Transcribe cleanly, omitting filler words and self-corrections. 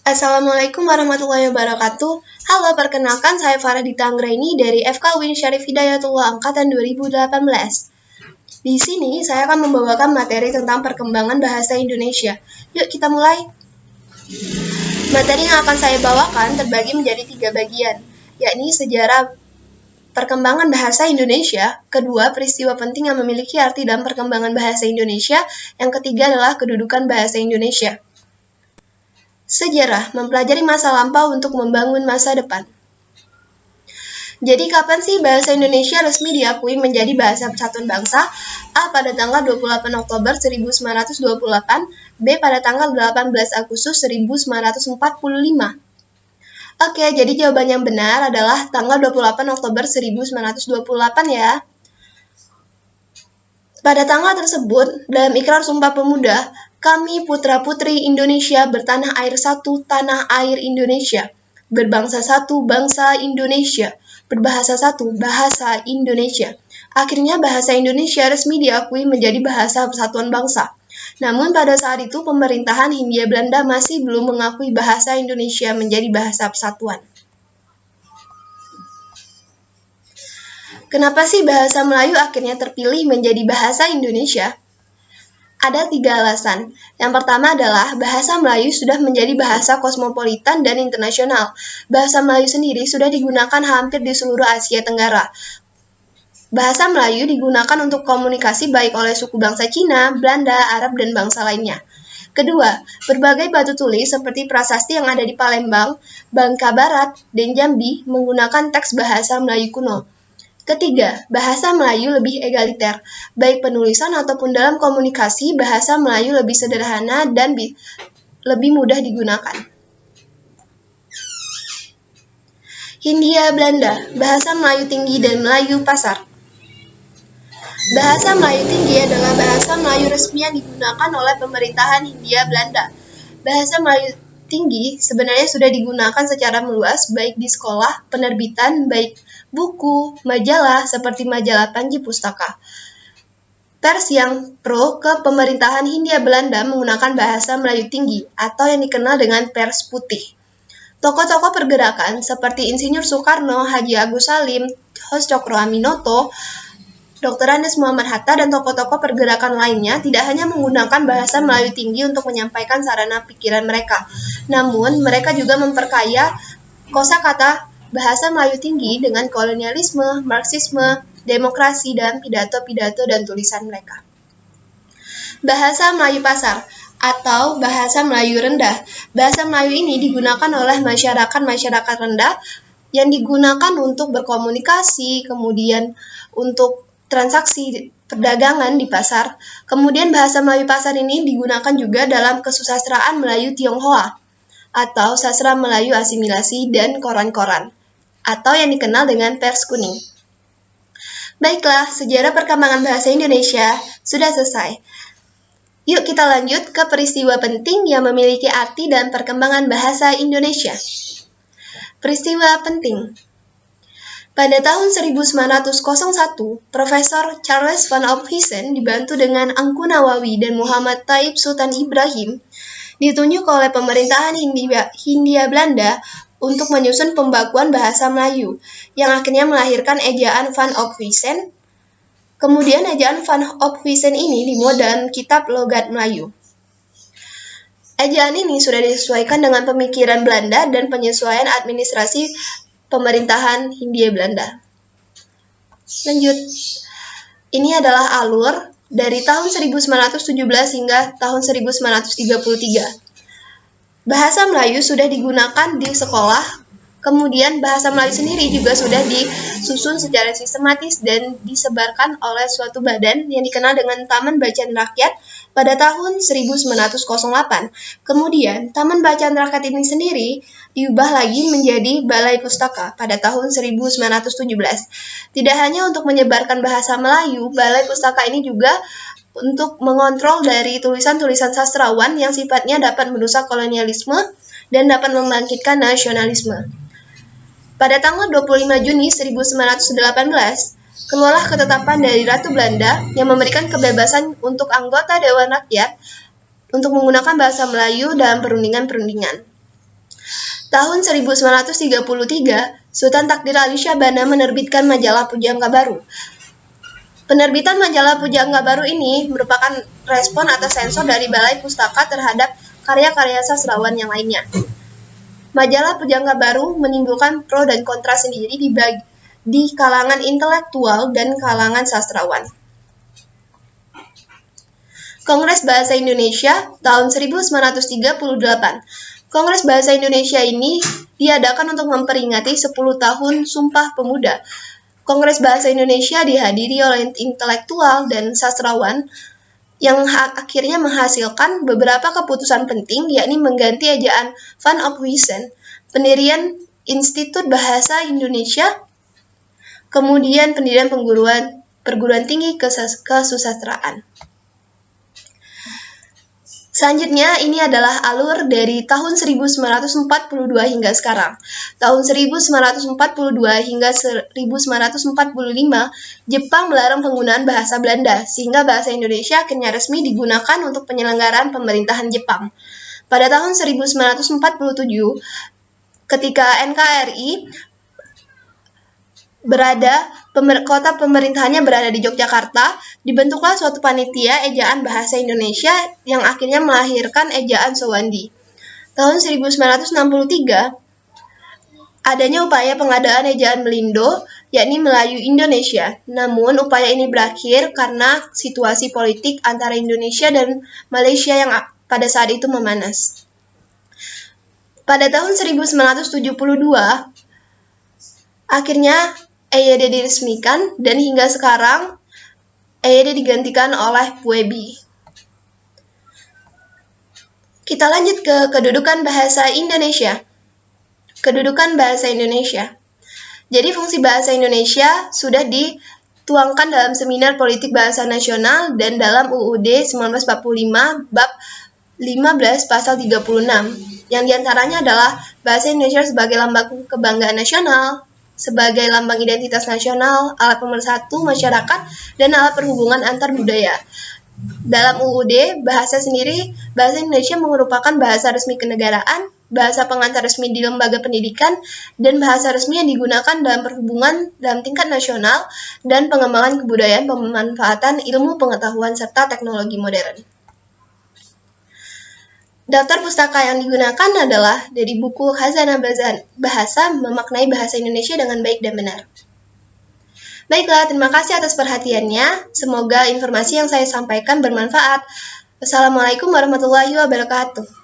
Assalamualaikum warahmatullahi wabarakatuh. Halo, perkenalkan saya Farah Dita Anggraini dari FK UIN Syarif Hidayatullah Angkatan 2018. Di sini saya akan membawakan materi tentang perkembangan bahasa Indonesia. Yuk kita mulai. Materi yang akan saya bawakan terbagi menjadi 3 bagian, yakni sejarah perkembangan bahasa Indonesia, kedua peristiwa penting yang memiliki arti dalam perkembangan bahasa Indonesia, yang ketiga adalah kedudukan bahasa Indonesia. Sejarah, mempelajari masa lampau untuk membangun masa depan. Jadi kapan sih bahasa Indonesia resmi diakui menjadi bahasa persatuan bangsa? A. Pada tanggal 28 Oktober 1928, B. Pada tanggal 18 Agustus 1945. Oke, jadi jawaban yang benar adalah tanggal 28 Oktober 1928 ya. Pada tanggal tersebut, dalam Ikrar Sumpah Pemuda, kami putra-putri Indonesia bertanah air satu, tanah air Indonesia. Berbangsa satu, bangsa Indonesia. Berbahasa satu, bahasa Indonesia. Akhirnya bahasa Indonesia resmi diakui menjadi bahasa persatuan bangsa. Namun pada saat itu pemerintahan Hindia Belanda masih belum mengakui bahasa Indonesia menjadi bahasa persatuan. Kenapa sih bahasa Melayu akhirnya terpilih menjadi bahasa Indonesia? Ada 3 alasan. Yang pertama adalah bahasa Melayu sudah menjadi bahasa kosmopolitan dan internasional. Bahasa Melayu sendiri sudah digunakan hampir di seluruh Asia Tenggara. Bahasa Melayu digunakan untuk komunikasi baik oleh suku bangsa Cina, Belanda, Arab, dan bangsa lainnya. Kedua, berbagai batu tulis seperti prasasti yang ada di Palembang, Bangka Barat, dan Jambi menggunakan teks bahasa Melayu kuno. Ketiga, bahasa Melayu lebih egaliter. Baik penulisan ataupun dalam komunikasi, bahasa Melayu lebih sederhana dan lebih mudah digunakan. Hindia Belanda, bahasa Melayu tinggi dan Melayu pasar. Bahasa Melayu tinggi adalah bahasa Melayu resmi yang digunakan oleh pemerintahan Hindia Belanda. Bahasa Melayu tinggi sebenarnya sudah digunakan secara meluas baik di sekolah, penerbitan, baik buku, majalah seperti majalah Panji Pustaka. Pers yang pro ke pemerintahan Hindia Belanda menggunakan bahasa Melayu tinggi atau yang dikenal dengan pers putih. Tokoh-tokoh pergerakan seperti Insinyur Soekarno, Haji Agus Salim, Hos Cokro Aminoto, Dr. Andes Muhammad Hatta, dan tokoh-tokoh pergerakan lainnya tidak hanya menggunakan bahasa Melayu tinggi untuk menyampaikan sarana pikiran mereka, namun mereka juga memperkaya kosakata bahasa Melayu tinggi dengan kolonialisme, Marxisme, demokrasi, dan pidato-pidato dan tulisan mereka. Bahasa Melayu pasar atau bahasa Melayu rendah. Bahasa Melayu ini digunakan oleh masyarakat rendah yang digunakan untuk berkomunikasi, kemudian untuk transaksi perdagangan di pasar. Kemudian bahasa Melayu pasar ini digunakan juga dalam kesusastraan Melayu Tionghoa atau sastra Melayu asimilasi dan koran-koran atau yang dikenal dengan pers kuning. Baiklah, sejarah perkembangan bahasa Indonesia sudah selesai. Yuk kita lanjut ke peristiwa penting yang memiliki arti dan perkembangan bahasa Indonesia. Peristiwa penting. Pada tahun 1901, Profesor Charles van Ophuijsen dibantu dengan Angku Nawawi dan Muhammad Thaib Sultan Ibrahim ditunjuk oleh pemerintahan Hindia Belanda untuk menyusun pembakuan bahasa Melayu, yang akhirnya melahirkan ejaan Van Ophuijsen. Kemudian ejaan Van Ophuijsen ini dimuat dalam Kitab Logat Melayu. Ejaan ini sudah disesuaikan dengan pemikiran Belanda dan penyesuaian administrasi pemerintahan Hindia Belanda. Lanjut. Ini adalah alur dari tahun 1917 hingga tahun 1933. Bahasa Melayu sudah digunakan di sekolah, kemudian bahasa Melayu sendiri juga sudah disusun secara sistematis dan disebarkan oleh suatu badan yang dikenal dengan Taman Bacaan Rakyat pada tahun 1908. Kemudian, Taman Bacaan Rakyat ini sendiri diubah lagi menjadi Balai Pustaka pada tahun 1917. Tidak hanya untuk menyebarkan bahasa Melayu, Balai Pustaka ini juga untuk mengontrol dari tulisan-tulisan sastrawan yang sifatnya dapat merusak kolonialisme dan dapat membangkitkan nasionalisme. Pada tanggal 25 Juni 1918, keluarlah ketetapan dari Ratu Belanda yang memberikan kebebasan untuk anggota Dewan Rakyat untuk menggunakan bahasa Melayu dalam perundingan-perundingan. Tahun 1933, Sultan Takdir Ali Shah Banda menerbitkan majalah Pujangga Baru. Penerbitan majalah Pujangga Baru ini merupakan respon atas sensor dari Balai Pustaka terhadap karya-karya sastrawan yang lainnya. Majalah Pujangga Baru menimbulkan pro dan kontra sendiri di kalangan intelektual dan kalangan sastrawan. Kongres Bahasa Indonesia tahun 1938. Kongres Bahasa Indonesia ini diadakan untuk memperingati 10 tahun Sumpah Pemuda. Kongres Bahasa Indonesia dihadiri oleh intelektual dan sastrawan yang akhirnya menghasilkan beberapa keputusan penting, yakni mengganti ejaan Van Ophuijsen, pendirian Institut Bahasa Indonesia, kemudian pendirian perguruan tinggi kesusastraan. Selanjutnya, ini adalah alur dari tahun 1942 hingga sekarang. Tahun 1942 hingga 1945, Jepang melarang penggunaan bahasa Belanda, sehingga bahasa Indonesia akhirnya resmi digunakan untuk penyelenggaraan pemerintahan Jepang. Pada tahun 1947, ketika NKRI kota pemerintahannya berada di Yogyakarta, dibentuklah suatu panitia ejaan bahasa Indonesia yang akhirnya melahirkan ejaan Sowandi. Tahun 1963, adanya upaya pengadaan ejaan Melindo, yakni Melayu Indonesia. Namun, upaya ini berakhir karena situasi politik antara Indonesia dan Malaysia yang pada saat itu memanas. Pada tahun 1972, akhirnya EYD diresmikan dan hingga sekarang EYD digantikan oleh PUEBI. Kita lanjut ke kedudukan bahasa Indonesia. Kedudukan bahasa Indonesia. Jadi fungsi bahasa Indonesia sudah dituangkan dalam Seminar Politik Bahasa Nasional dan dalam UUD 1945 bab 15 pasal 36, yang diantaranya adalah bahasa Indonesia sebagai lambang kebanggaan nasional, sebagai lambang identitas nasional, alat pemersatu masyarakat, dan alat perhubungan antar budaya. Dalam UUD, bahasa Indonesia merupakan bahasa resmi kenegaraan, bahasa pengantar resmi di lembaga pendidikan, dan bahasa resmi yang digunakan dalam perhubungan dalam tingkat nasional dan pengembangan kebudayaan pemanfaatan ilmu pengetahuan serta teknologi modern. Daftar pustaka yang digunakan adalah dari buku Khazanah Bahasa Memaknai Bahasa Indonesia dengan Baik dan Benar. Baiklah, terima kasih atas perhatiannya. Semoga informasi yang saya sampaikan bermanfaat. Wassalamualaikum warahmatullahi wabarakatuh.